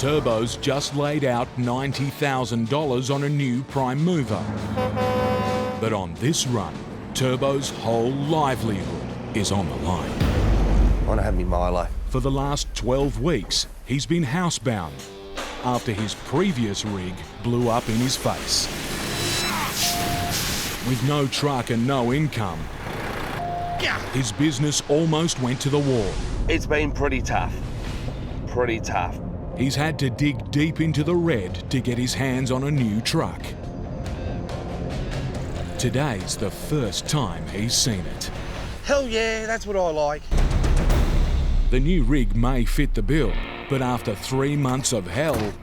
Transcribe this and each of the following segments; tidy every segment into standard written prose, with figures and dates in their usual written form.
Turbo's just laid out $90,000 on a new prime mover. But on this run, Turbo's whole livelihood is on the line. I want to have me Milo. For the last 12 weeks, he's been housebound after his previous rig blew up in his face. With no truck and no income, his business almost went to the wall. It's been pretty tough. Pretty tough. He's had to dig deep into the red to get his hands on a new truck. Today's the first time he's seen it. Hell yeah, that's what I like. The new rig may fit the bill, but after 3 months of hell,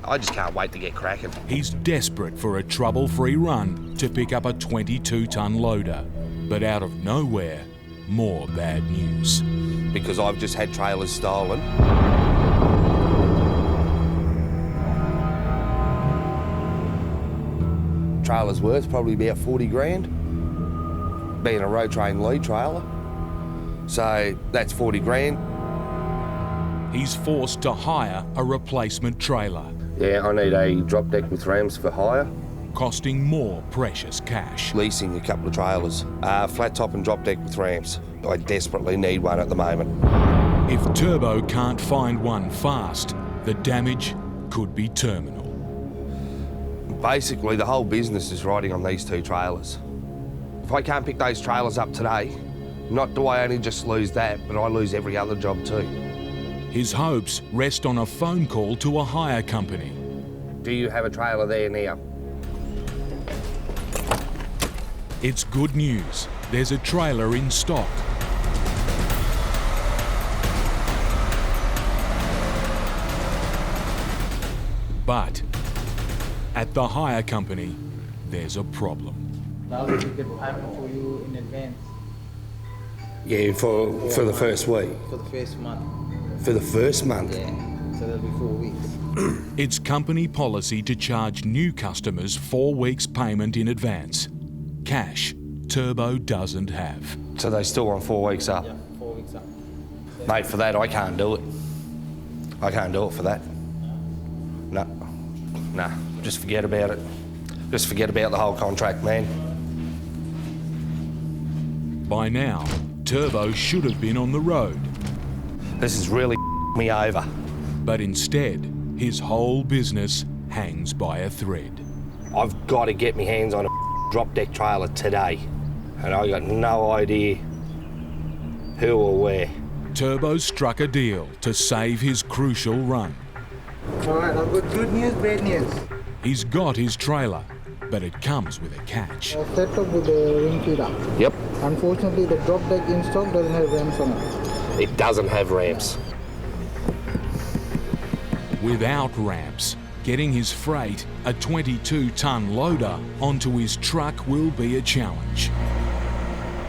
I just can't wait to get cracking. he's desperate for a trouble-free run to pick up a 22-ton loader. But out of nowhere, more bad news. Because I've just had trailers stolen. Trailer's worth probably about 40 grand, being a road train lead trailer. So that's 40 grand. He's forced to hire a replacement trailer, Yeah, I need a drop deck with rams for hire. costing more precious cash. Leasing a couple of trailers, flat top and drop deck with ramps. I desperately need one at the moment. If Turbo can't find one fast, the damage could be terminal. Basically, the whole business is riding on these two trailers. If I can't pick those trailers up today, not do I only just lose that, but I lose every other job too. His hopes rest on a phone call to a hire company. Do you have a trailer there now? It's good news. There's a trailer in stock. But at the hire company, there's a problem. Now we get payment for you in advance Yeah, for the first week. for the first month. For the first month? Yeah, so that'll be 4 weeks. It's company policy to charge new customers 4 weeks' payment in advance. Cash Turbo doesn't have. So they still want 4 weeks up? Yeah, 4 weeks up. Mate, for that, I can't do it. I can't do it for that. No. Nah, just forget about it. Just forget about the whole contract, man. By now, Turbo should have been on the road, This is really me over. but instead, his whole business hangs by a thread. I've got to get my hands on a drop deck trailer today, and I got no idea who or where. Turbo struck a deal to save his crucial run. All right, I've got good news, bad news. He's got his trailer, but it comes with a catch. I've set up with the ring feeder. Yep, Unfortunately, the drop deck in stock doesn't have rams on it. it doesn't have ramps. Without ramps, getting his freight, a 22-ton loader, onto his truck will be a challenge.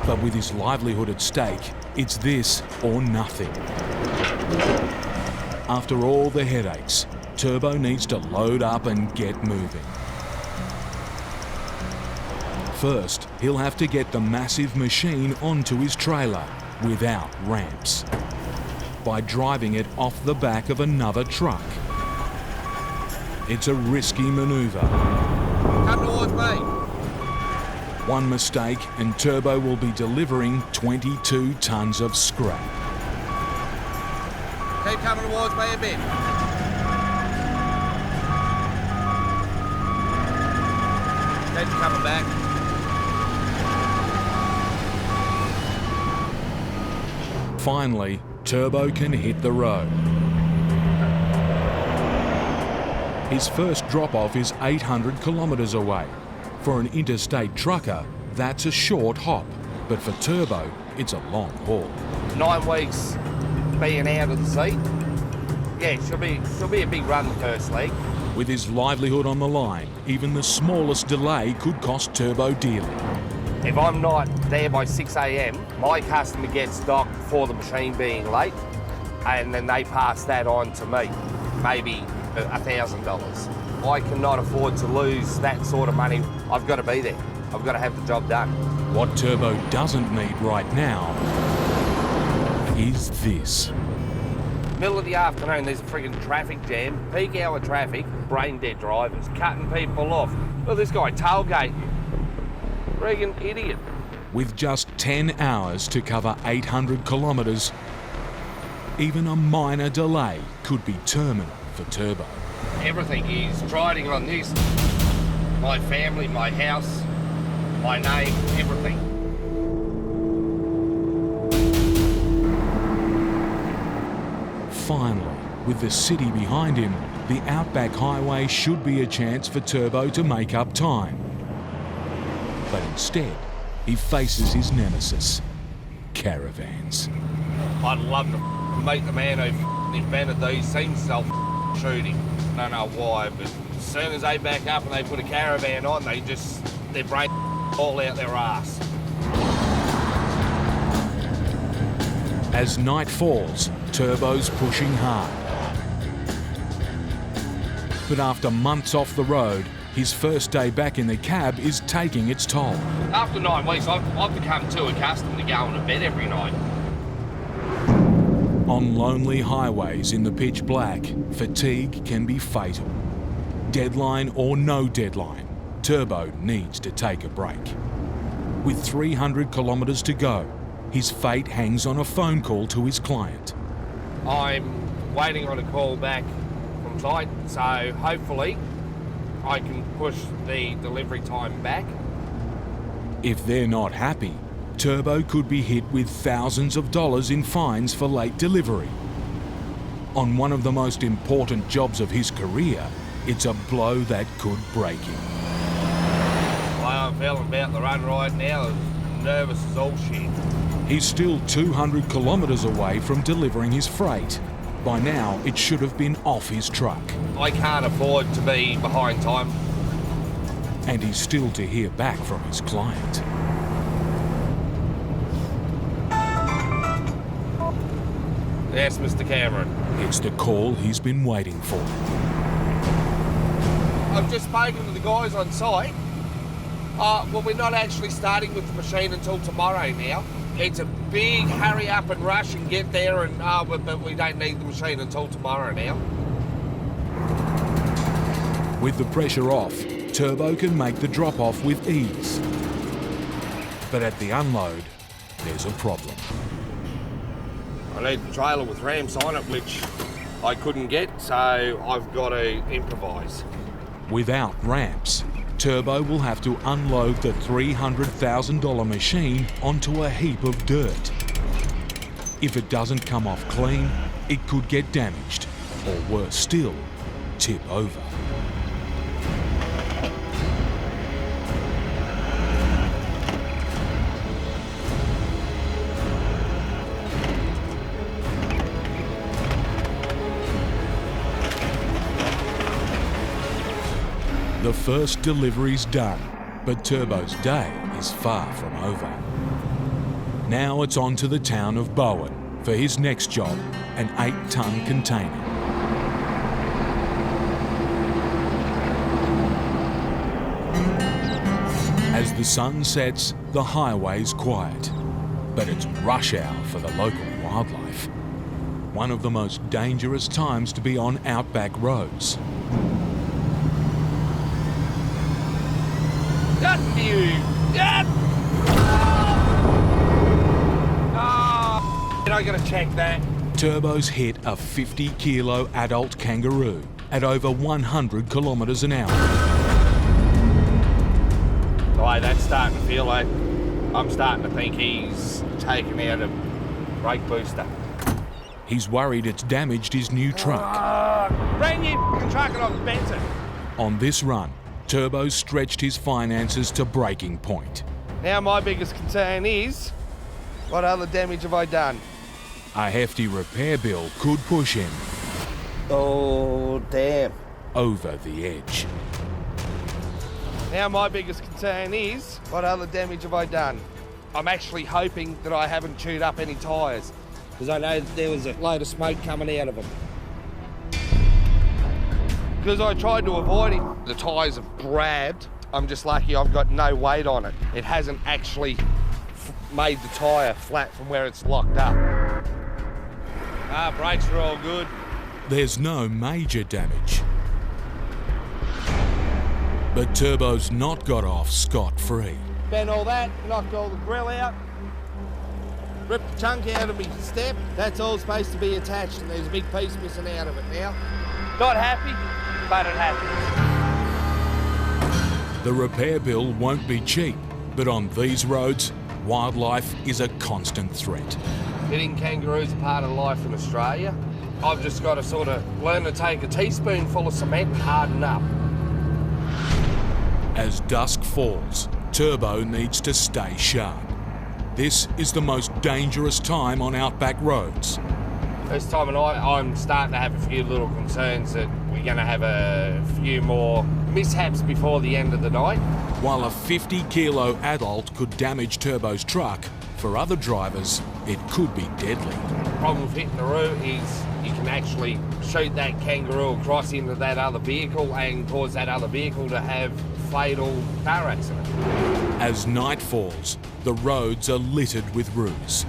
But with his livelihood at stake, it's this or nothing. After all the headaches, Turbo needs to load up and get moving. First, he'll have to get the massive machine onto his trailer without ramps by driving it off the back of another truck. It's a risky maneuver. Come towards me. One mistake and Turbo will be delivering 22 tons of scrap. Keep coming towards me a bit. Keep coming back. Finally, Turbo can hit the road. His first drop-off is 800 kilometres away. For an interstate trucker, that's a short hop, but for Turbo, it's a long haul. 9 weeks being out of the seat. Yeah, she'll be a big run the first leg. With his livelihood on the line, even the smallest delay could cost Turbo dearly. If I'm not there by 6 a.m, my customer gets docked for the machine being late, and then they pass that on to me, maybe $1,000. I cannot afford to lose that sort of money. I've got to be there. I've got to have the job done. What Turbo doesn't need right now is this. Middle of the afternoon, there's a friggin' traffic jam, peak hour traffic, brain dead drivers, cutting people off. Well, this guy tailgating. Friggin' idiot. With just 10 hours to cover 800 kilometres, even a minor delay could be terminal for Turbo. Everything is riding on this. My family, my house, my name, everything. Finally, with the city behind him, the Outback Highway should be a chance for Turbo to make up time. But instead, he faces his nemesis, caravans. I'd love to meet the man who invented these. Seems self-shooting. I don't know why, but as soon as they back up and they put a caravan on, their brain all out their ass. As night falls, Turbo's pushing hard. But after months off the road, his first day back in the cab is taking its toll. After 9 weeks, I've become too accustomed to going to bed every night. On lonely highways in the pitch black, fatigue can be fatal. Deadline or no deadline, Turbo needs to take a break. With 300 kilometres to go, his fate hangs on a phone call to his client. I'm waiting on a call back from site, so hopefully I can push the delivery time back. If they're not happy, Turbo could be hit with thousands of dollars in fines for late delivery. On one of the most important jobs of his career, it's a blow that could break him. The way I'm feeling about the run right now is nervous as all shit. He's still 200 kilometres away from delivering his freight. By now, it should have been off his truck. I can't afford to be behind time. And he's still to hear back from his client. Yes, Mr. Cameron. It's the call he's been waiting for. I've just spoken to the guys on site. Well, we're not actually starting with the machine until tomorrow now. It's a big hurry up and rush and get there, and but we don't need the machine until tomorrow now. With the pressure off, Turbo can make the drop-off with ease. But at the unload, there's a problem. I need the trailer with ramps on it, which I couldn't get, so I've got to improvise. Without ramps, Turbo will have to unload the $300,000 machine onto a heap of dirt. If it doesn't come off clean, it could get damaged, or worse still, tip over. The first delivery's done, but Turbo's day is far from over. Now it's on to the town of Bowen for his next job, an 8-ton container. As the sun sets, the highway's quiet, but it's rush hour for the local wildlife. One of the most dangerous times to be on outback roads. Got you! Got! I gotta check that. Turbo's hit a 50-kilo adult kangaroo at over 100 kilometres an hour. The way that's starting to feel like, I'm starting to think he's taken out a brake booster. He's worried it's damaged his new truck. Brand new f***ing truck and I've bent it. On this run, Turbo's stretched his finances to breaking point. Now my biggest concern is, what other damage have I done? A hefty repair bill could push him Oh, damn. over the edge. Now my biggest concern is, what other damage have I done? I'm actually hoping that I haven't chewed up any tyres, because I know that there was a load of smoke coming out of them. Because I tried to avoid it, the tyres have grabbed. I'm just lucky I've got no weight on it. It hasn't actually made the tyre flat from where it's locked up. Brakes are all good. There's no major damage. But Turbo's not got off scot-free. Bent all that, knocked all the grill out, ripped the chunk out of my step. That's all supposed to be attached, and there's a big piece missing out of it now. Not happy, but it happens. The repair bill won't be cheap, but on these roads, wildlife is a constant threat. Hitting kangaroos a part of life in Australia. I've just got to sort of learn to take a teaspoonful of cement and harden up. As dusk falls, Turbo needs to stay sharp. This is the most dangerous time on Outback roads. This time of night, I'm starting to have a few little concerns that we're going to have a few more mishaps before the end of the night. While a 50-kilo adult could damage Turbo's truck, for other drivers, it could be deadly. The problem with hitting the road is you can actually shoot that kangaroo across into that other vehicle and cause that other vehicle to have fatal car accident. As night falls, the roads are littered with roos.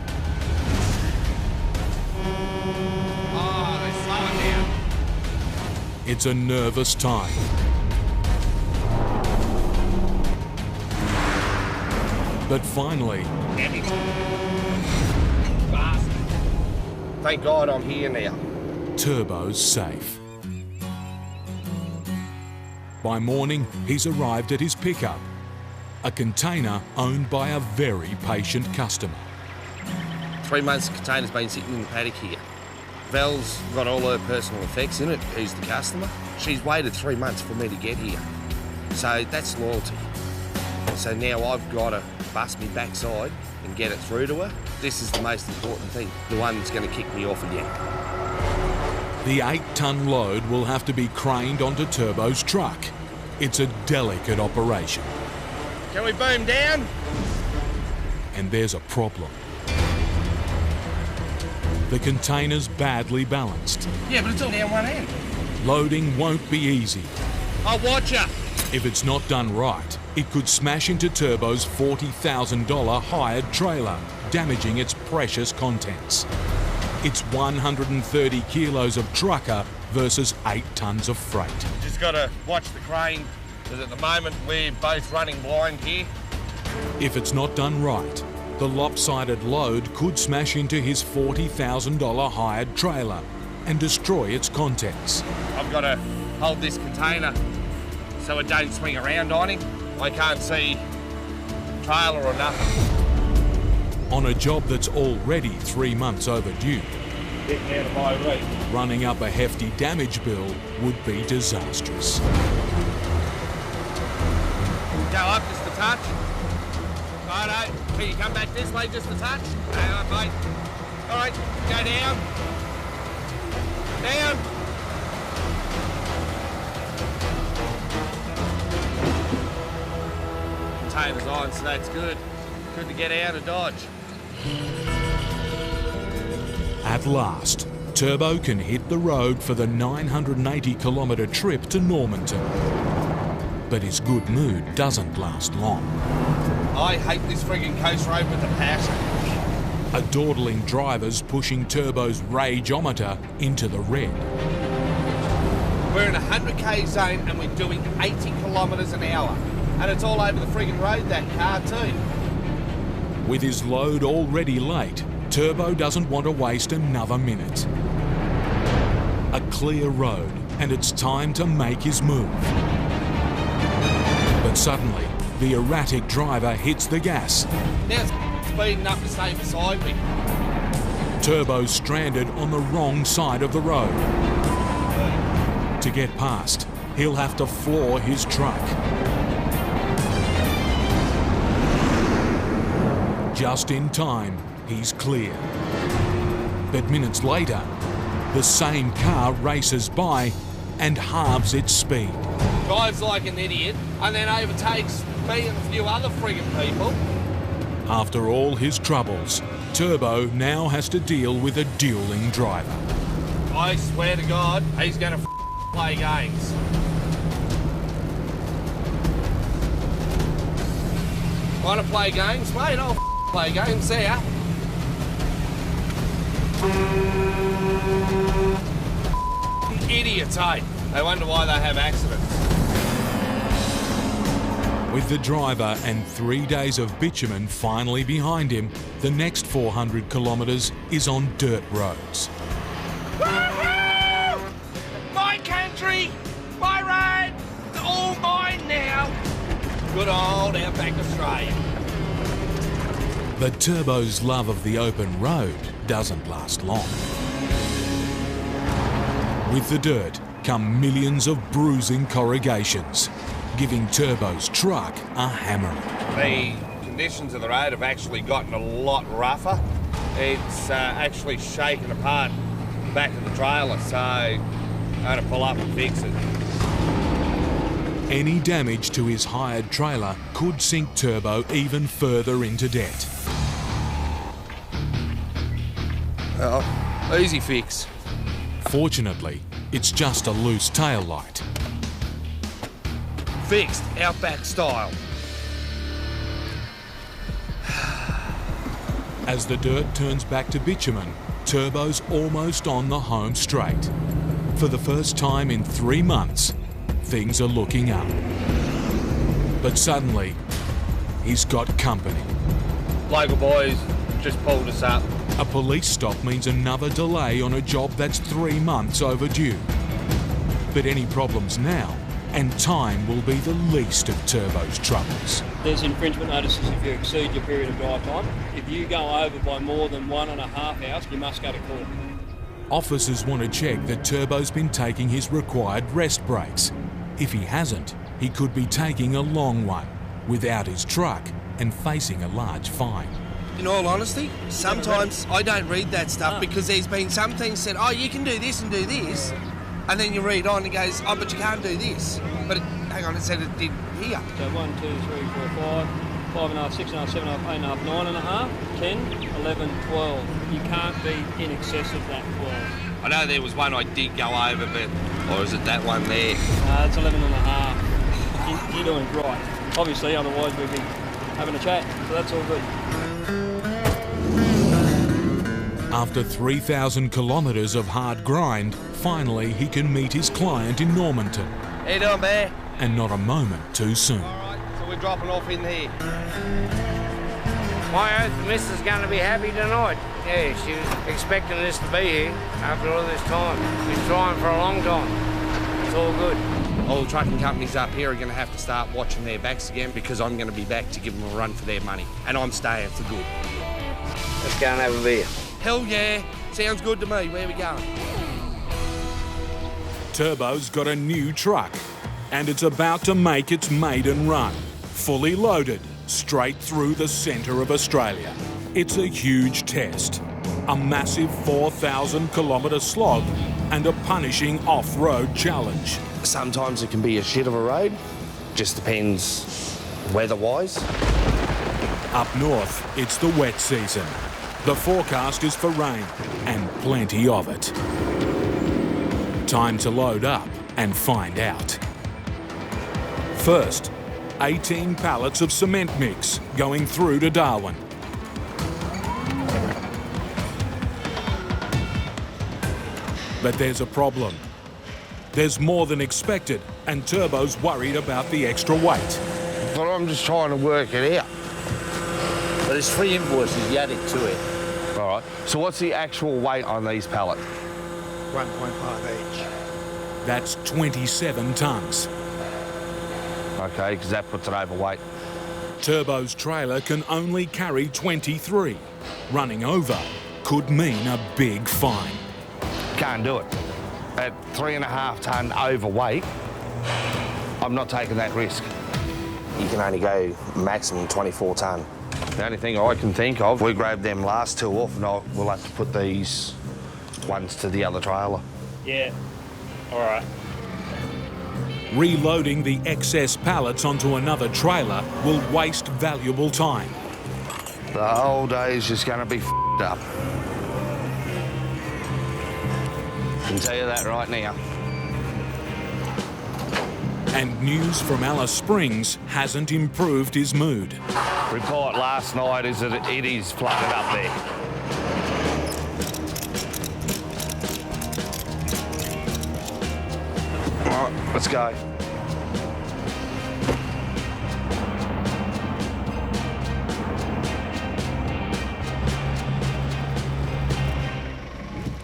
Oh, they're slowing down. It's a nervous time. But finally, Damn it. Bastard. Thank God I'm here now. Turbo's safe. By morning, he's arrived at his pickup, a container owned by a very patient customer. 3 months the container's been sitting in the paddock here. Val's got all her personal effects in it, who's the customer. She's waited 3 months for me to get here. So that's loyalty. So now I've got to bust me backside and get it through to her. This is the most important thing, the one that's going to kick me off again. The 8-ton load will have to be craned onto Turbo's truck. It's a delicate operation. Can we boom down? And there's a problem. The container's badly balanced. Yeah, but it's all down one end. Loading won't be easy. I'll watch her. If it's not done right, it could smash into Turbo's $40,000 hired trailer, damaging its precious contents. It's 130 kilos of trucker versus 8 tons of freight. Just got to watch the crane, because at the moment we're both running blind here. If it's not done right, the lopsided load could smash into his $40,000 hired trailer and destroy its contents. I've got to hold this container so it don't swing around on him. I can't see trailer or nothing. On a job that's already 3 months overdue, Getting out of my reach. running up a hefty damage bill would be disastrous. Go up just a touch. Righto. Can you come back this way just a touch? Hang on, mate. All right, go down. Down. Container's on, so that's good. Good to get out of Dodge. At last, Turbo can hit the road for the 980-kilometre trip to Normanton. But his good mood doesn't last long. I hate this frigging coast road with a passion. A dawdling driver's pushing Turbo's rageometer into the red. We're in a 100k zone and we're doing 80 kilometres an hour. And it's all over the frigging road, that car too. With his load already late, Turbo doesn't want to waste another minute. A clear road, and it's time to make his move. But suddenly, the erratic driver hits the gas. Now it's speeding up to stay beside me. Turbo's stranded on the wrong side of the road. To get past, he'll have to floor his truck. Just in time, he's clear. But minutes later, the same car races by and halves its speed. Drives like an idiot and then overtakes me and a few other friggin' people. After all his troubles, Turbo now has to deal with a dueling driver. I swear to God, he's gonna play games. Wanna play games, mate? I'll play games, see ya. Idiots, eh? They wonder why they have accidents. With the driver and 3 days of bitumen finally behind him, the next 400 kilometres is on dirt roads. Woohoo! My country, my road, all mine now. Good old Outback Australia. But Turbo's love of the open road doesn't last long. With the dirt come millions of bruising corrugations, giving Turbo's truck a hammering. The conditions of the road have actually gotten a lot rougher. It's actually shaken apart the back of the trailer, so I'm going to pull up and fix it. Any damage to his hired trailer could sink Turbo even further into debt. Oh, easy fix. Fortunately, it's just a loose tail light. Fixed, Outback style. As the dirt turns back to bitumen, Turbo's almost on the home straight. For the first time in 3 months, things are looking up. But suddenly, he's got company. Local boys just pulled us up. A police stop means another delay on a job that's 3 months overdue. But any problems now, and time will be the least of Turbo's troubles. There's infringement notices if you exceed your period of drive time. If you go over by more than 1.5 hours, you must go to court. Officers want to check that Turbo's been taking his required rest breaks. If he hasn't, he could be taking a long one, without his truck, and facing a large fine. In all honesty, sometimes I don't read that stuff because there's been some things said, oh, you can do this and do this. And then you read on and it goes, oh, but you can't do this. But hang on, it said it did here. So 1, 2, 3, 4, 5, 5.5, 6.5, 7.5, 8.5, 9.5, 10, 11, 12. You can't be in excess of that 12. I know there was one I did go over, but... Or is it that one there? It's 11.5. You're doing it right. Obviously, otherwise we'd be having a chat. So that's all good. After 3,000 kilometres of hard grind, finally he can meet his client in Normanton. How you doing, Bear? And not a moment too soon. All right, so we're dropping off in here. My oath, Missus is going to be happy tonight. Yeah, she was expecting us to be here after all this time. We've been trying for a long time. It's all good. All the trucking companies up here are going to have to start watching their backs again because I'm going to be back to give them a run for their money. And I'm staying for good. Let's go and have a beer. Hell yeah. Sounds good to me. Where we going? Turbo's got a new truck, and it's about to make its maiden run. Fully loaded, straight through the centre of Australia. It's a huge test. A massive 4,000 kilometre slog and a punishing off-road challenge. Sometimes it can be a shit of a road. Just depends weather-wise. Up north, it's the wet season. The forecast is for rain, and plenty of it. Time to load up and find out. First, 18 pallets of cement mix going through to Darwin. But there's a problem. There's more than expected, and Turbo's worried about the extra weight. But I'm just trying to work it out. But there's 3 invoices you added to it. All right. So what's the actual weight on these pallets? 1.5 each. That's 27 tonnes. Okay, because that puts it overweight. Turbo's trailer can only carry 23. Running over could mean a big fine. Can't do it. At 3.5 tonne overweight, I'm not taking that risk. You can only go maximum 24 tonne. The only thing I can think of, we grab them last 2 off and we'll have to put these ones to the other trailer. Yeah. All right. Reloading the excess pallets onto another trailer will waste valuable time. The whole day is just going to be f***ed up. I can tell you that right now. And news from Alice Springs hasn't improved his mood. Report last night is that it is flooded up there. Let's go.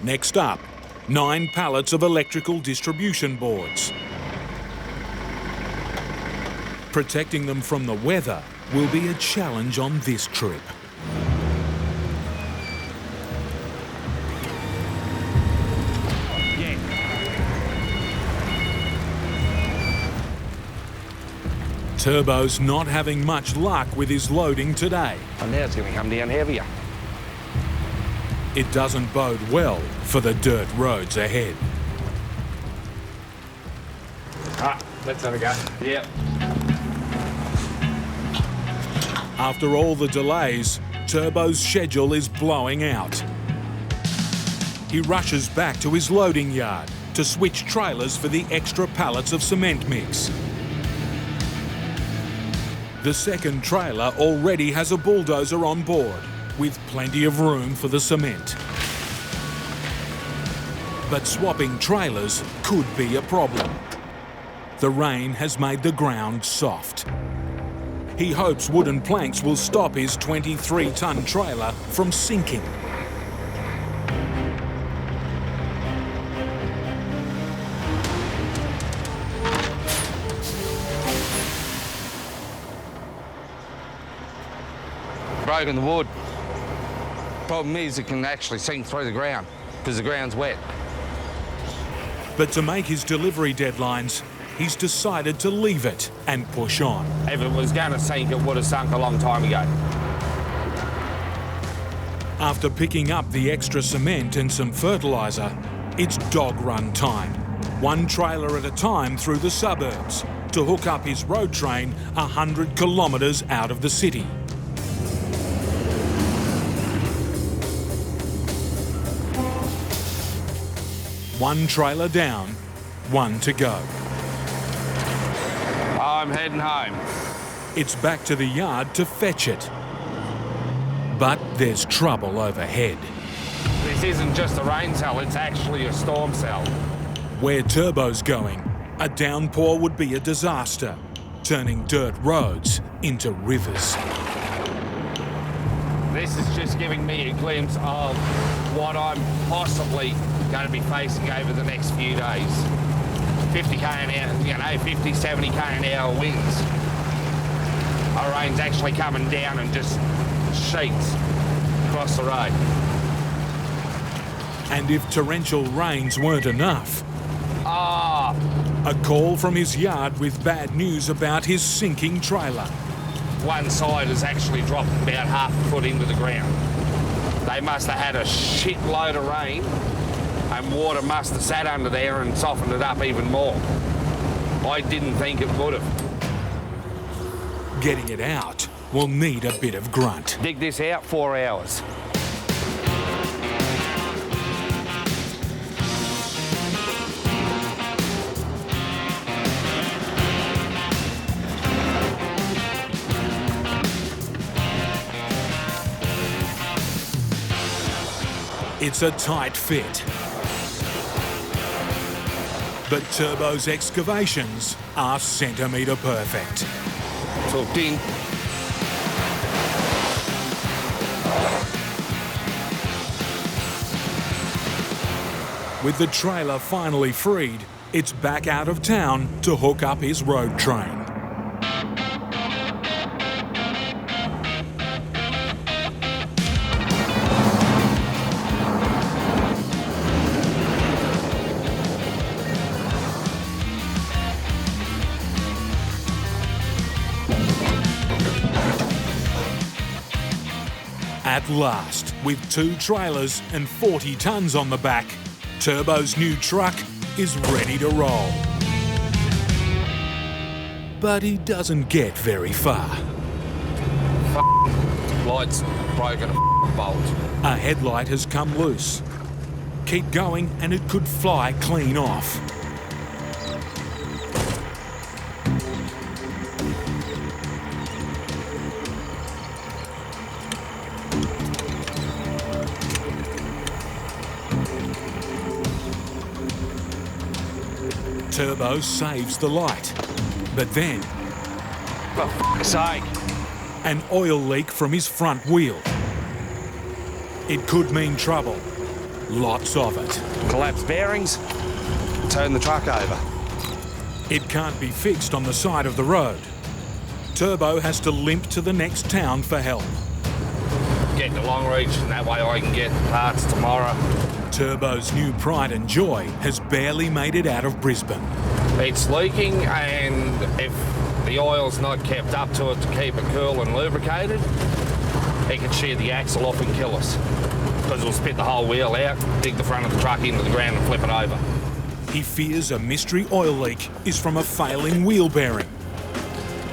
Next up, 9 pallets of electrical distribution boards. Protecting them from the weather will be a challenge on this trip. Turbo's not having much luck with his loading today. And now it's going to come down heavier. It doesn't bode well for the dirt roads ahead. Let's have a go. Yep. After all the delays, Turbo's schedule is blowing out. He rushes back to his loading yard to switch trailers for the extra pallets of cement mix. The second trailer already has a bulldozer on board, with plenty of room for the cement. But swapping trailers could be a problem. The rain has made the ground soft. He hopes wooden planks will stop his 23-ton trailer from sinking. Broken the wood. Problem is it can actually sink through the ground because the ground's wet. But to make his delivery deadlines, he's decided to leave it and push on. If it was going to sink, it would have sunk a long time ago. After picking up the extra cement and some fertiliser, it's dog run time. 1 trailer at a time through the suburbs to hook up his road train 100 kilometres out of the city. One trailer down, 1 to go. I'm heading home. It's back to the yard to fetch it. But there's trouble overhead. This isn't just a rain cell, it's actually a storm cell. Where Turbo's going, a downpour would be a disaster, turning dirt roads into rivers. This is just giving me a glimpse of what I'm possibly going to be facing over the next few days. 50k an hour, 50, 70k an hour winds. Our rain's actually coming down and just sheets across the road. And if torrential rains weren't enough, a call from his yard with bad news about his sinking trailer. One side has actually dropped about half a foot into the ground. They must have had a shitload of rain and water must have sat under there and softened it up even more. I didn't think it would have. Getting it out will need a bit of grunt. Dig this out, 4 hours. It's a tight fit. But Turbo's excavations are centimetre perfect. Hooked in. With the trailer finally freed, it's back out of town to hook up his road train. At last, with 2 trailers and 40 tonnes on the back, Turbo's new truck is ready to roll. But he doesn't get very far. Light's broken a bolt. A headlight has come loose. Keep going and it could fly clean off. Turbo saves the light. But then, For f***'s sake. an oil leak from his front wheel. It could mean trouble. Lots of it. Collapse bearings, turn the truck over. It can't be fixed on the side of the road. Turbo has to limp to the next town for help. Get to Longreach and that way I can get parts tomorrow. Turbo's new pride and joy has barely made it out of Brisbane. It's leaking, and if the oil's not kept up to it to keep it cool and lubricated, it can shear the axle off and kill us. Because it'll spit the whole wheel out, dig the front of the truck into the ground and flip it over. He fears a mystery oil leak is from a failing wheel bearing.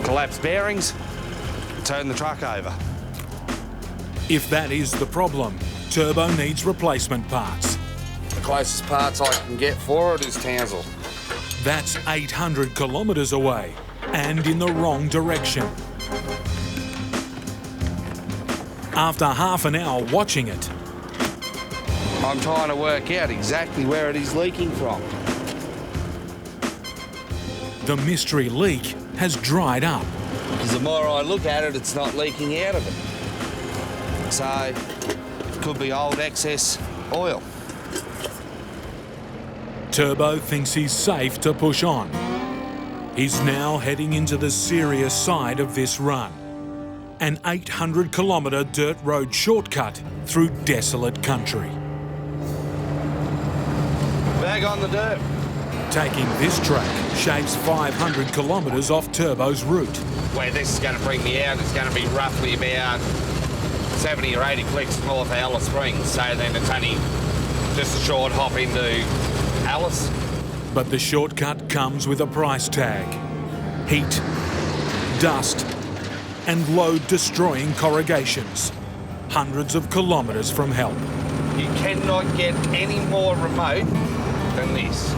Collapse bearings, turn the truck over. If that is the problem, Turbo needs replacement parts. The closest parts I can get for it is Townsville. That's 800 kilometres away and in the wrong direction. After half an hour watching it, I'm trying to work out exactly where it is leaking from. the mystery leak has dried up. Because the more I look at it, it's not leaking out of it. So, it could be old excess oil. Turbo thinks he's safe to push on. He's now heading into the serious side of this run. An 800-kilometre dirt road shortcut through desolate country. Bag on the dirt. Taking this track shaves 500 kilometres off Turbo's route. Where this is going to bring me out is going to be roughly about 70 or 80 clicks north of Alice Springs. So then it's only just a short hop into Alice. But the shortcut comes with a price tag. Heat, dust, and load-destroying corrugations. Hundreds of kilometres from help. You cannot get any more remote than this.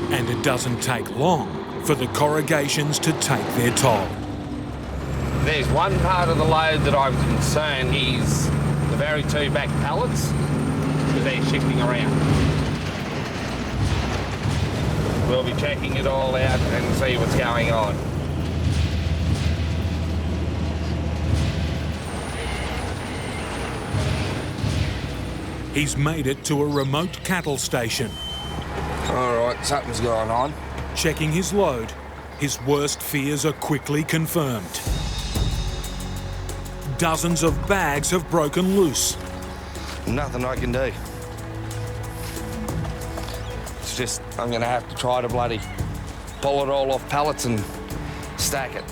And it doesn't take long for the corrugations to take their toll. There's one part of the load that I'm concerned is the very two back pallets, because they're shifting around. We'll be checking it all out and see what's going on. He's made it to a remote cattle station. All right, something's going on. Checking his load, his worst fears are quickly confirmed. Dozens of bags have broken loose. Nothing I can do. It's just, I'm gonna have to try to bloody pull it all off pallets and stack it.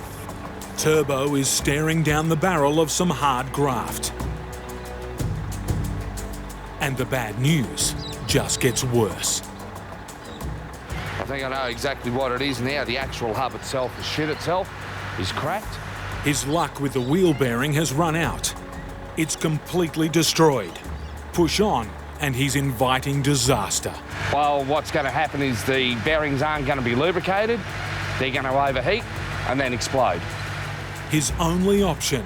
Turbo is staring down the barrel of some hard graft. And the bad news just gets worse. I think I know exactly what it is now. The actual hub itself, the shit itself, is cracked. His luck with the wheel bearing has run out. It's completely destroyed. Push on, and he's inviting disaster. Well, what's going to happen is the bearings aren't going to be lubricated. They're going to overheat and then explode. His only option,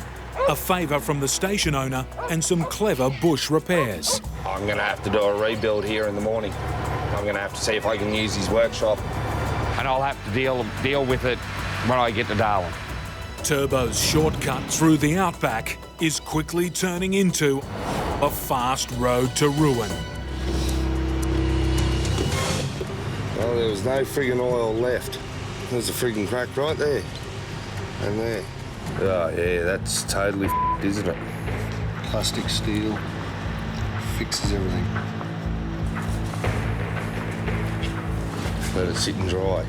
a favour from the station owner and some clever bush repairs. I'm going to have to do a rebuild here in the morning. I'm going to have to see if I can use his workshop. And I'll have to deal with it when I get to Darwin. Turbo's shortcut through the Outback is quickly turning into a fast road to ruin. Well, there was no friggin' oil left. There's a friggin' crack right there. And there. Oh, yeah, that's totally f***ed, isn't it? Plastic, steel, fixes everything. Let it sit and dry.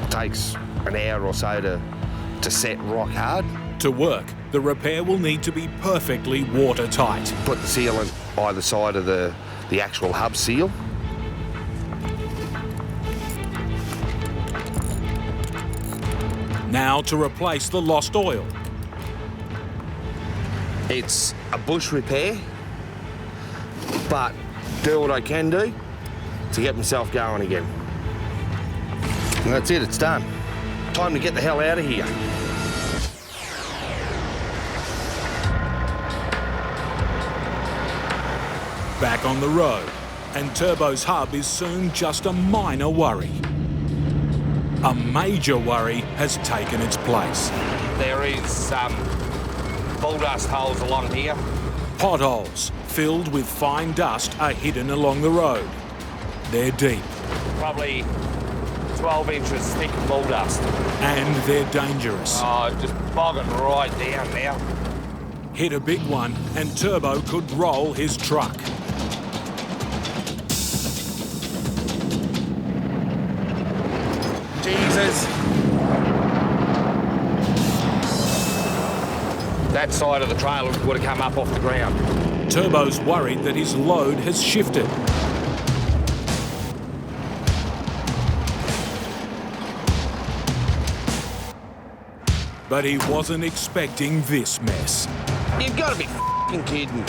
It takes an hour or so to set rock hard. To work, the repair will need to be perfectly watertight. Put the sealant either side of the actual hub seal. Now to replace the lost oil. It's a bush repair, but do what I can do to get myself going again. And that's it, it's done. Time to get the hell out of here. back on the road, and Turbo's hub is soon just a minor worry. A major worry has taken its place. There is bull dust holes along here. Potholes filled with fine dust are hidden along the road. They're deep. Probably 12 inches thick of bull dust. And they're dangerous. Oh, just bogging right down now. Hit a big one and Turbo could roll his truck. Jesus. That side of the trailer would have come up off the ground. Turbo's worried that his load has shifted. But he wasn't expecting this mess. You've got to be f***ing kidding.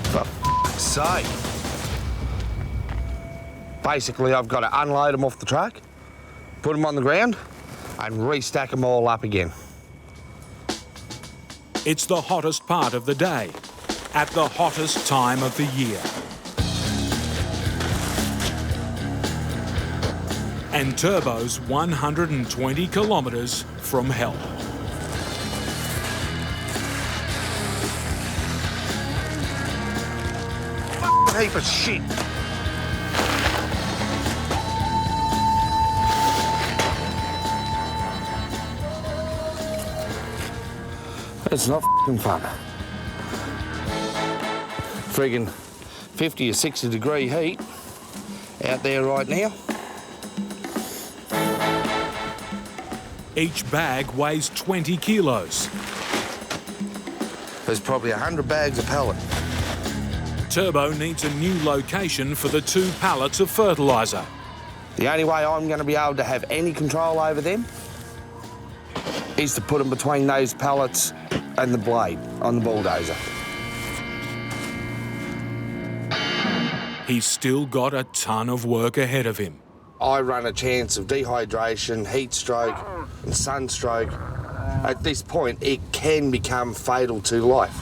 For f***'s sake. Basically, I've got to unload them off the truck, put them on the ground, and restack them all up again. It's the hottest part of the day, at the hottest time of the year. And Turbo's 120 kilometres from hell. Heap of shit. It's not f***ing fun. Friggin' 50 or 60 degree heat out there right now. Each bag weighs 20 kilos. There's probably 100 bags of pellet. Turbo needs a new location for the 2 pallets of fertiliser. The only way I'm going to be able to have any control over them is to put them between those pallets and the blade on the bulldozer. He's still got a ton of work ahead of him. I run a chance of dehydration, heat stroke and sunstroke. At this point, it can become fatal to life.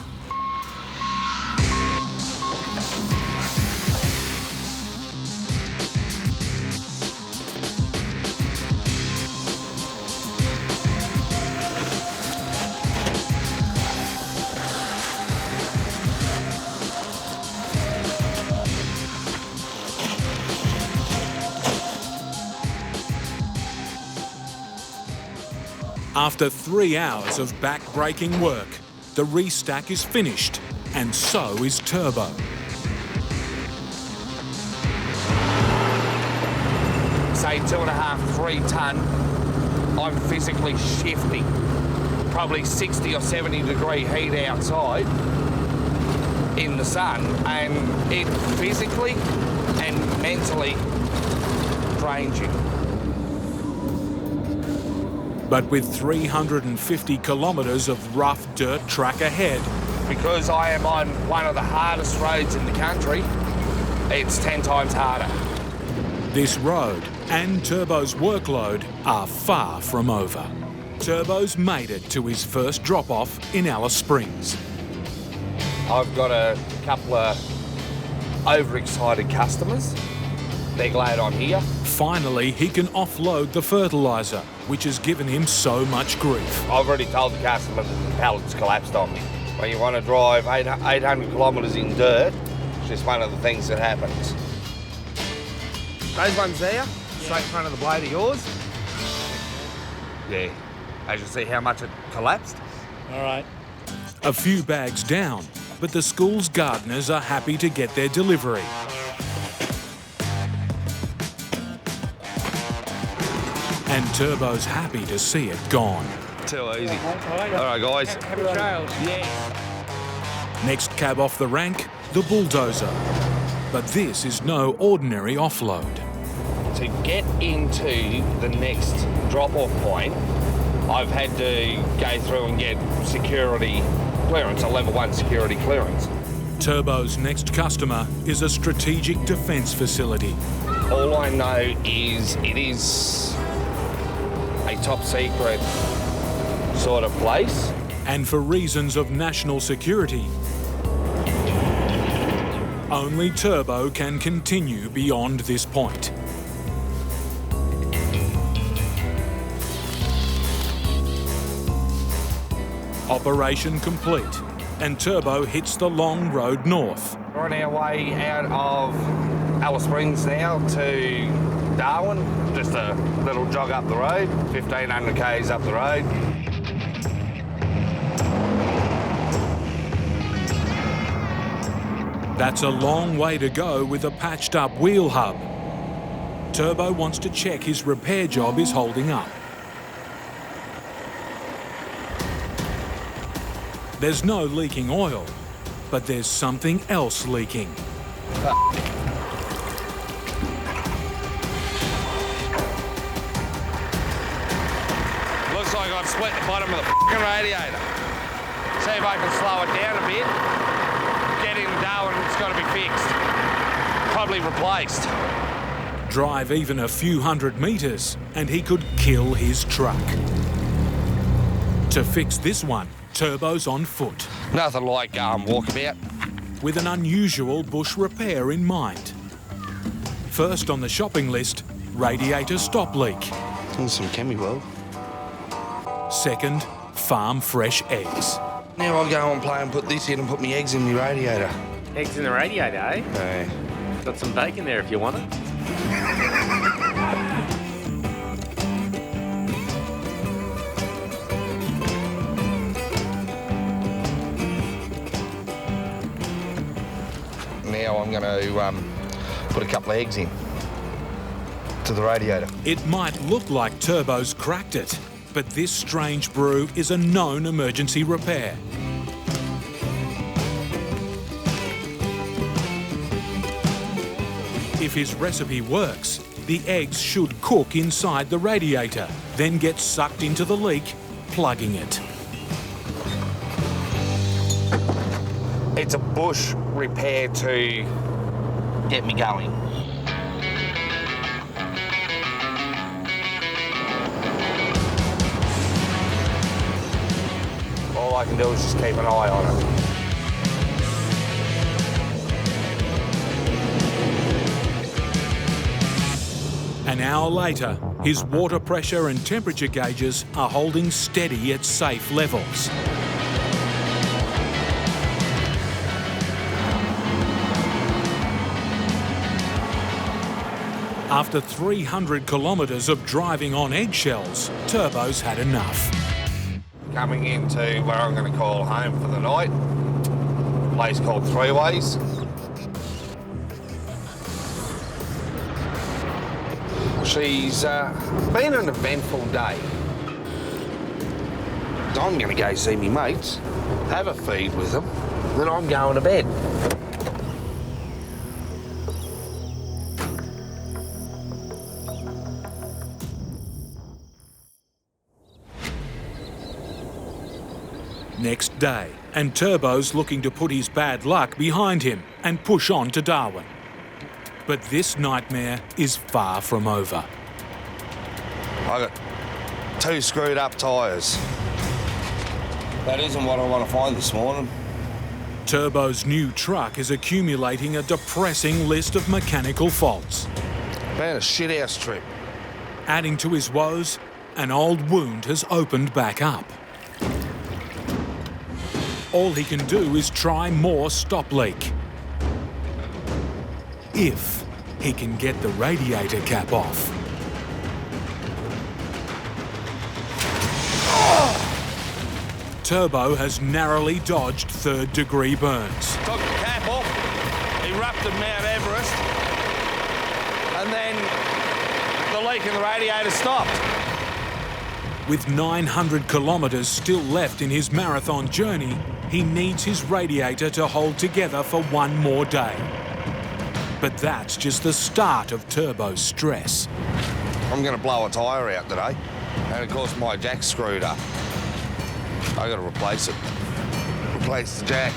After 3 hours of back-breaking work, the restack is finished, and so is Turbo. Say 2.5, 3 tonne, I'm physically shifting. Probably 60 or 70 degree heat outside in the sun, and it physically and mentally drains you. But with 350 kilometres of rough dirt track ahead, because I am on one of the hardest roads in the country, it's 10 times harder. this road and Turbo's workload are far from over. Turbo's made it to his first drop-off in Alice Springs. I've got a couple of overexcited customers. They're glad I'm here. Finally, he can offload the fertiliser, which has given him so much grief. I've already told the customer that the pallet's collapsed on me. When you want to drive 800 kilometres in dirt, it's just one of the things that happens. Those ones there, straight in front of the blade of yours. Yeah, as you see how much it collapsed. All right. A few bags down, but the school's gardeners are happy to get their delivery. And Turbo's happy to see it gone. Too easy. All right, guys. Happy trails. Yeah. Next cab off the rank, the bulldozer. But this is no ordinary offload. To get into the next drop-off point, I've had to go through and get security clearance, a level 1 security clearance. Turbo's next customer is a strategic defence facility. All I know is it is a top secret sort of place. And for reasons of national security, only Turbo can continue beyond this point. Operation complete, and Turbo hits the long road north. We're on our way out of Alice Springs now to Darwin. Just a little jog up the road, 1,500 k's up the road. That's a long way to go with a patched up wheel hub. Turbo wants to check his repair job is holding up. There's no leaking oil, but there's something else leaking. Looks like I've split the bottom of the f***ing radiator. See if I can slow it down a bit. Get in Darwin, it's got to be fixed. Probably replaced. Drive even a few hundred metres and he could kill his truck. To fix this one, Turbo's on foot. Nothing like walkabout. With an unusual bush repair in mind. First on the shopping list, radiator stop leak. Some chemi well. Second, farm fresh eggs. Now I'll go and play and put this in and put my eggs in my radiator. Eggs in the radiator, eh? Hey. Got some bacon there if you want it. Now I'm going to put a couple of eggs in to the radiator. It might look like Turbo's cracked it, but this strange brew is a known emergency repair. If his recipe works, the eggs should cook inside the radiator, then get sucked into the leak, plugging it. It's a bush repair to get me going. All I can do is just keep an eye on it. An hour later, his water pressure and temperature gauges are holding steady at safe levels. After 300 kilometres of driving on eggshells, Turbo's had enough. Coming into where I'm going to call home for the night, a place called Three Ways. She's been an eventful day. I'm going to go see me mates, have a feed with them, then I'm going to bed. Next day, and Turbo's looking to put his bad luck behind him and push on to Darwin. But this nightmare is far from over. I got 2 screwed up tyres. That isn't what I want to find this morning. Turbo's new truck is accumulating a depressing list of mechanical faults. Been a shit-house trip. Adding to his woes, an old wound has opened back up. All he can do is try more stop leak. If he can get the radiator cap off. Turbo has narrowly dodged third-degree burns. Took the cap off, erupted Mount Everest, and then the leak in the radiator stopped. With 900 kilometres still left in his marathon journey, he needs his radiator to hold together for one more day. But that's just the start of Turbo's stress. I'm going to blow a tyre out today, and of course my jack's screwed up. I got to replace it. Replace the jack.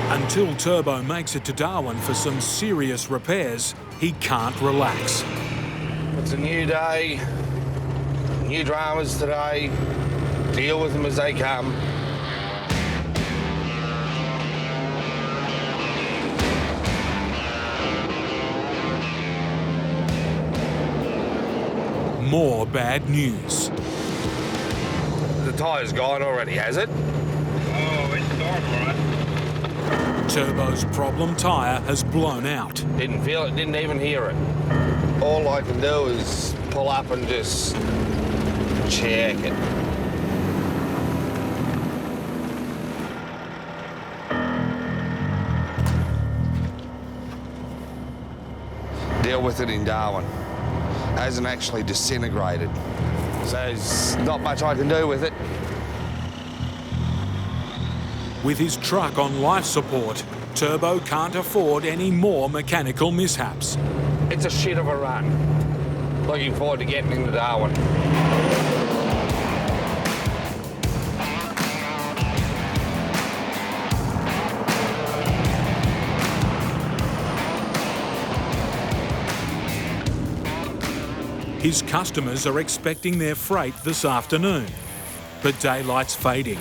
Until Turbo makes it to Darwin for some serious repairs, he can't relax. It's a new day, new dramas today. Deal with them as they come. More bad news. The tyre's gone already, has it? Oh, it's gone, right? Turbo's problem tyre has blown out. Didn't feel it, didn't even hear it. All I can do is pull up and just check it. Deal with it in Darwin. Hasn't actually disintegrated. So there's not much I can do with it. With his truck on life support, Turbo can't afford any more mechanical mishaps. It's a shit of a run. Looking forward to getting into Darwin. His customers are expecting their freight this afternoon, but daylight's fading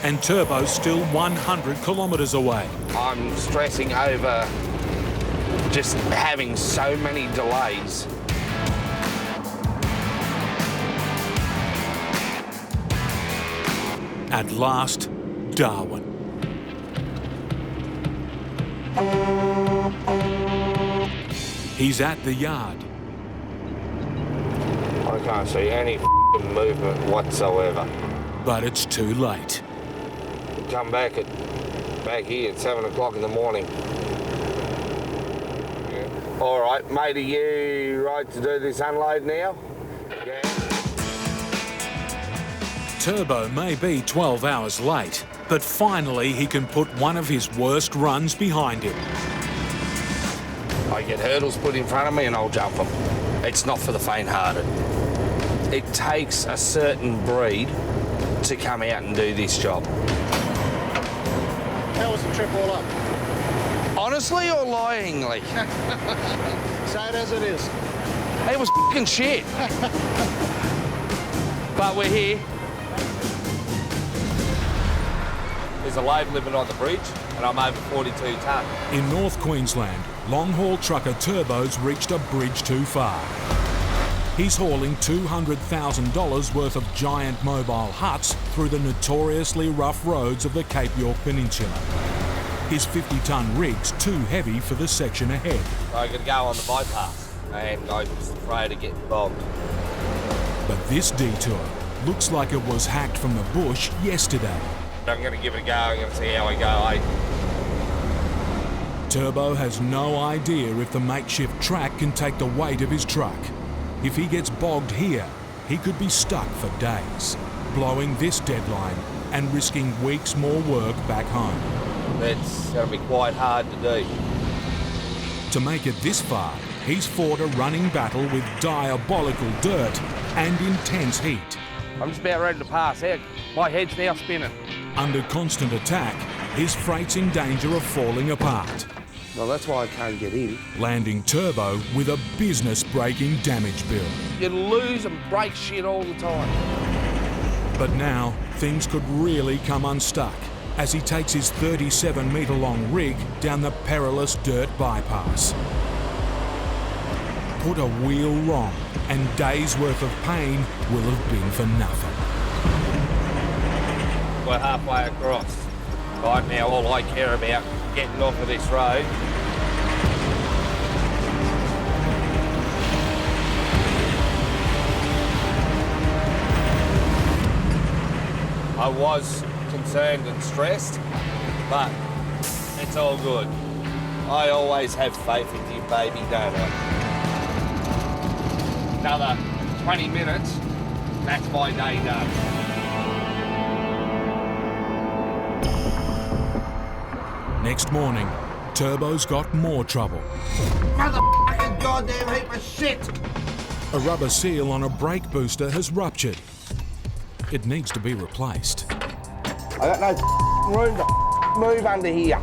and Turbo's still 100 kilometres away. I'm stressing over just having so many delays. At last, Darwin. He's at the yard. I can't see any movement whatsoever. But it's too late. Come back here at 7 o'clock in the morning. Yeah. All right, mate, are you right to do this unload now? Yeah. Turbo may be 12 hours late, but finally he can put one of his worst runs behind him. I get hurdles put in front of me and I'll jump them. It's not for the faint-hearted. It takes a certain breed to come out and do this job. How was the trip all up? Honestly or lyingly? Say it as it is. It was f***ing shit. But we're here. There's a load limit on the bridge and I'm over 42 tonne. In North Queensland, long-haul trucker Turbo's reached a bridge too far. He's hauling $200,000 worth of giant mobile huts through the notoriously rough roads of the Cape York Peninsula. His 50-tonne rig's too heavy for the section ahead. I got to go on the bypass and I was afraid of getting bogged. But this detour looks like it was hacked from the bush yesterday. I'm going to give it a go. I'm going to see how I go. Turbo has no idea if the makeshift track can take the weight of his truck. If he gets bogged here, he could be stuck for days, blowing this deadline and risking weeks more work back home. It's going to be quite hard to do. To make it this far, he's fought a running battle with diabolical dirt and intense heat. I'm just about ready to pass out. My head's now spinning. Under constant attack, his freight's in danger of falling apart, Well, that's why I can't get in. landing Turbo with a business-breaking damage bill. You lose and break shit all the time. But now, things could really come unstuck as he takes his 37-metre-long rig down the perilous dirt bypass. Put a wheel wrong, and days' worth of pain will have been for nothing. We're halfway across. Right now, all I care about is getting off of this road. I was concerned and stressed, but it's all good. I always have faith in you, baby, don't I? Another 20 minutes, that's my day done. Next morning, Turbo's got more trouble. Motherfucking goddamn heap of shit! A rubber seal on a brake booster has ruptured. It needs to be replaced. I got no room to move under here.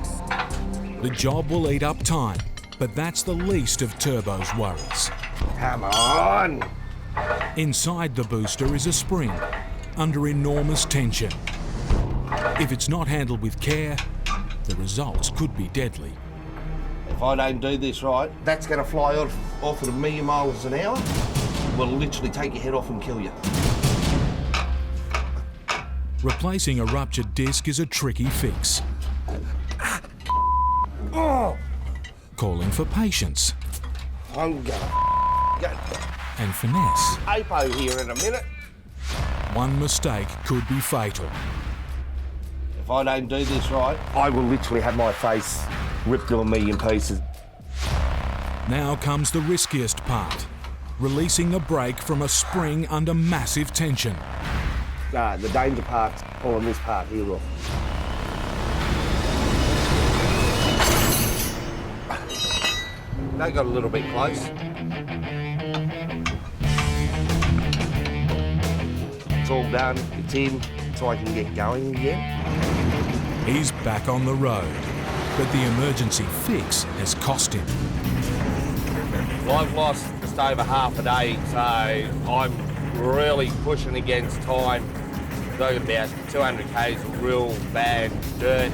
The job will eat up time, but that's the least of Turbo's worries. Come on. Inside the booster is a spring. under enormous tension. If it's not handled with care, the results could be deadly. If I don't do this right, that's going to fly off at 1,000,000 miles an hour. Will literally take your head off and kill you. Replacing a ruptured disc is a tricky fix. Calling for patience I'm gonna go and finesse. apo here in a minute. One mistake could be fatal. If I don't do this right, I will literally have my face ripped to 1,000,000 pieces. Now comes the riskiest part, releasing the brake from a spring under massive tension. The danger part's pulling this part here off. They got a little bit close. It's all done, it's in, so I can get going again. He's back on the road, but the emergency fix has cost him. I've lost just over half a day, so I'm really pushing against time. Talking about 200 k's of real bad dirt.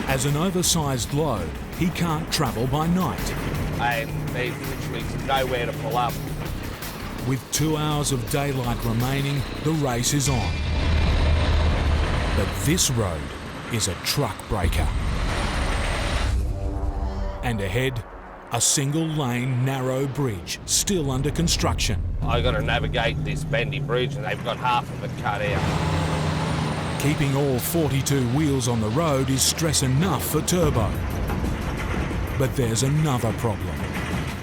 As an oversized load, he can't travel by night. And there's literally nowhere to pull up. With 2 hours of daylight remaining, the race is on. But this road is a truck breaker. And ahead, a single-lane narrow bridge still under construction. I got to navigate this bendy bridge, and they've got half of it cut out. Keeping all 42 wheels on the road is stress enough for Turbo. But there's another problem.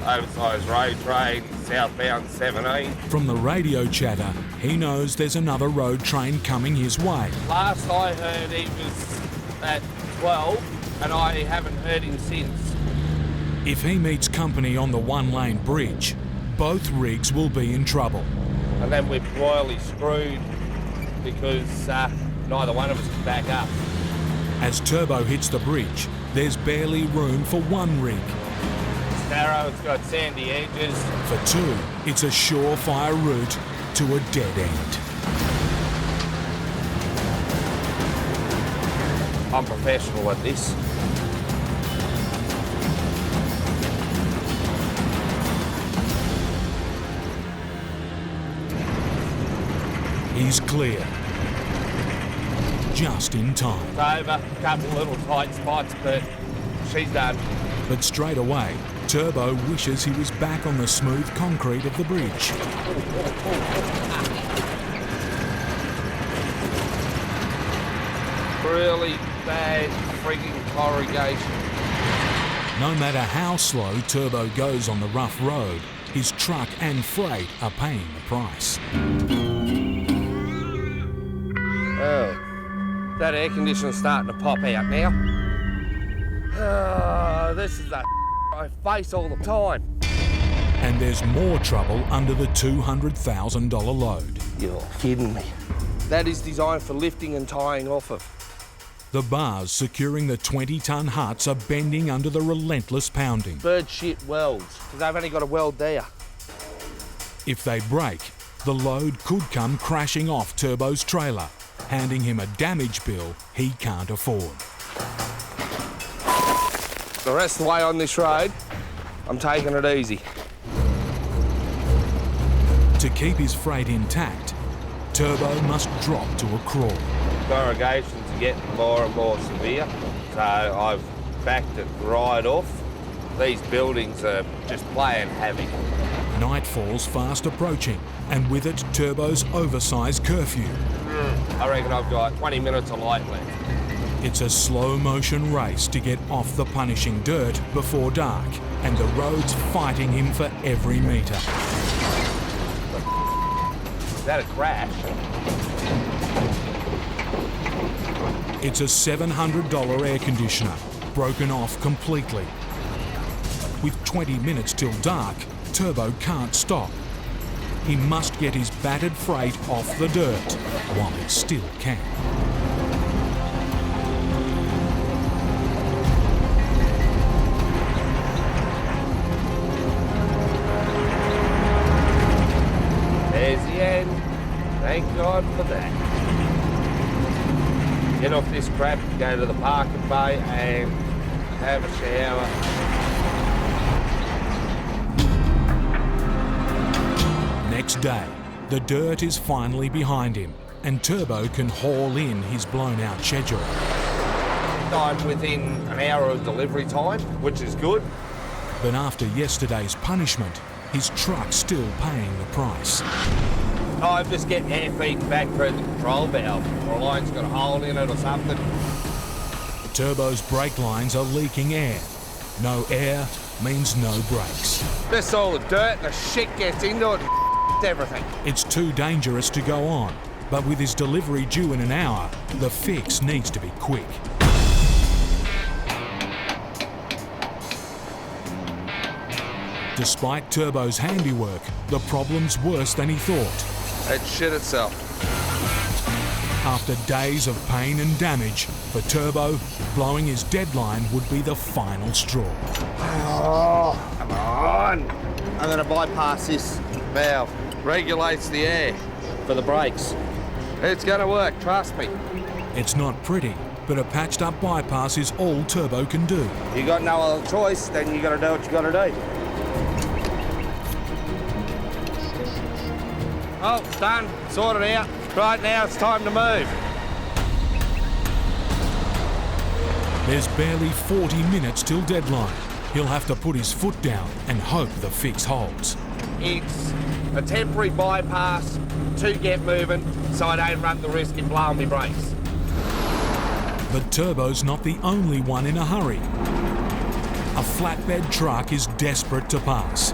Oversized road train, southbound 17. From the radio chatter, he knows there's another road train coming his way. Last I heard, he was at 12, and I haven't heard him since. If he meets company on the one-lane bridge, both rigs will be in trouble. And then we're royally screwed because neither one of us can back up. As Turbo hits the bridge, there's barely room for one rig. It's narrow, it's got sandy edges. For two, it's a surefire route to a dead end. I'm professional at this. He's clear. Just in time. It's over, a couple little tight spots, but she's done. But straight away, Turbo wishes he was back on the smooth concrete of the bridge. Really bad freaking corrugation. No matter how slow Turbo goes on the rough road, his truck and freight are paying the price. Oh, that air conditioner's starting to pop out now. Oh, this is the I face all the time. And there's more trouble under the $200,000 load. You're kidding me. That is designed for lifting and tying off of. The bars securing the 20-ton huts are bending under the relentless pounding. Bird shit welds, because they've only got a weld there. If they break, the load could come crashing off Turbo's trailer, handing him a damage bill he can't afford. The rest of the way on this road, I'm taking it easy. To keep his freight intact, Turbo must drop to a crawl. Corrugations are getting more and more severe, so I've backed it right off. These buildings are just playing havoc. Nightfall's fast approaching, and with it, Turbo's oversized curfew. I reckon I've got 20 minutes of light left. It's a slow-motion race to get off the punishing dirt before dark, and the road's fighting him for every metre. Is that a crash? It's a $700 air conditioner, broken off completely. With 20 minutes till dark, Turbo can't stop. He must get his battered freight off the dirt while he still can. There's the end. Thank God. get off this crap, go to the parking bay and have a shower. Next day, the dirt is finally behind him and Turbo can haul in his blown-out schedule. I'm within an hour of delivery time, which is good. But after yesterday's punishment, his truck's still paying the price. I'm just getting air feeding back through the control valve. The line's got a hole in it or something. Turbo's brake lines are leaking air. No air means no brakes. Just all the dirt and the shit gets into it and everything. It's too dangerous to go on, but with his delivery due in an hour, the fix needs to be quick. Despite Turbo's handiwork, the problem's worse than he thought. It shit itself. After days of pain and damage, for Turbo, blowing his deadline would be the final straw. Oh, come on. I'm going to bypass this valve. Regulates the air for the brakes. It's going to work, trust me. It's not pretty, but a patched up bypass is all Turbo can do. You got no other choice, then you got to do what you got to do. Oh, it's done. Sorted out. Right now, it's time to move. There's barely 40 minutes till deadline. He'll have to put his foot down and hope the fix holds. It's a temporary bypass to get moving so I don't run the risk of blowing my brakes. But Turbo's not the only one in a hurry. A flatbed truck is desperate to pass.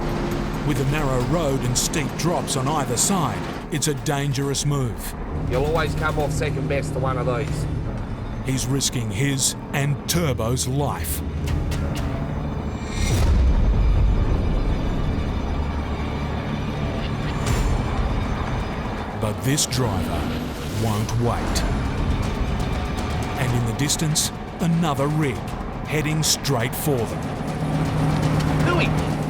With a narrow road and steep drops on either side, it's a dangerous move. You'll always come off second best to one of these. He's risking his and Turbo's life. But this driver won't wait. And in the distance, another rig heading straight for them.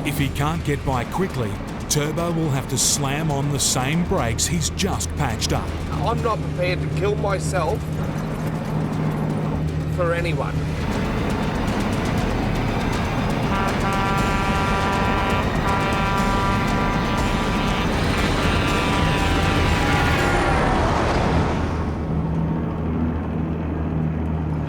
If he can't get by quickly, Turbo will have to slam on the same brakes he's just patched up. I'm not prepared to kill myself for anyone.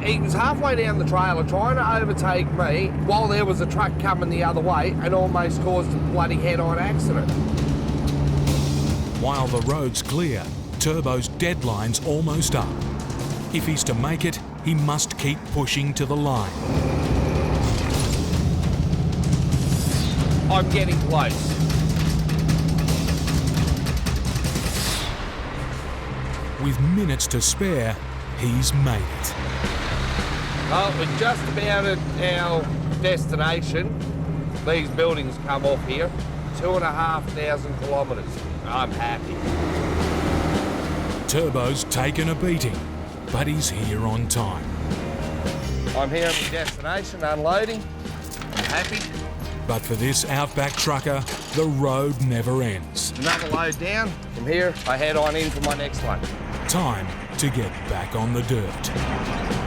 He was halfway down the trailer trying to overtake me while there was a truck coming the other way and almost caused a bloody head-on accident. While the road's clear, Turbo's deadline's almost up. If he's to make it, he must keep pushing to the line. I'm getting close. With minutes to spare, he's made it. Oh, we're just about at our destination. These buildings come off here. 2,500 kilometres. I'm happy. Turbo's taken a beating, but he's here on time. I'm here at my destination, unloading. I'm happy. But for this Outback trucker, the road never ends. Another load down. From here, I head on in for my next one. Time to get back on the dirt.